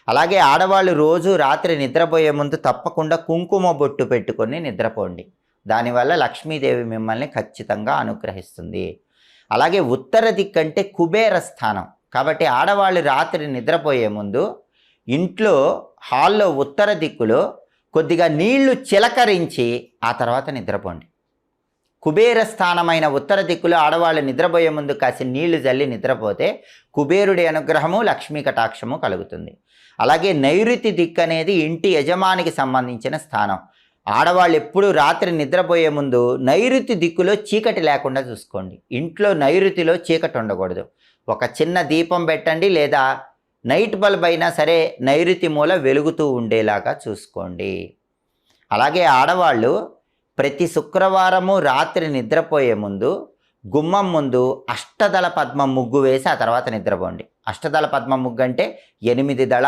అలాగే ఆడవాళ్ళు రోజు రాత్రి నిద్రపోయే ముందు తప్పకుండా కుంకుమ బొట్టు పెట్టుకొని నిద్రపోండి. దానివల్ల లక్ష్మీదేవి మిమ్మల్ని ఖచ్చితంగా అనుగ్రహిస్తుంది. అలాగే ఉత్తర దిక్కంటే కుబేర స్థానం. కాబట్టి ఆడవాళ్ళు రాత్రి నిద్రపోయే ముందు ఇంట్లో హాల్లో ఉత్తర దిక్కులో కొద్దిగా నీళ్లు చిలకరించి ఆ తర్వాత నిద్రపోండి. కుబేర స్థానమైన ఉత్తర దిక్కులో ఆడవాళ్ళు నిద్రపోయే ముందు కాసి నీళ్లు జల్లి నిద్రపోతే కుబేరుడి అనుగ్రహము, లక్ష్మీ కటాక్షము కలుగుతుంది. అలాగే నైరుతి దిక్కు అనేది ఇంటి యజమానికి సంబంధించిన స్థానం. ఆడవాళ్ళు ఎప్పుడు రాత్రి నిద్రపోయే ముందు నైరుతి దిక్కులో చీకటి లేకుండా చూసుకోండి. ఇంట్లో నైరుతిలో చీకటి ఉండకూడదు. ఒక చిన్న దీపం పెట్టండి, లేదా నైట్ బల్బ్ అయినా సరే నైరుతి మూల వెలుగుతూ ఉండేలాగా చూసుకోండి. అలాగే ఆడవాళ్ళు ప్రతి శుక్రవారము రాత్రి నిద్రపోయే ముందు గుమ్మం ముందు అష్టదళ పద్మం ముగ్గు వేసి ఆ తర్వాత నిద్రపోండి. అష్టదళ పద్మం ముగ్గు అంటే 8 దళాలు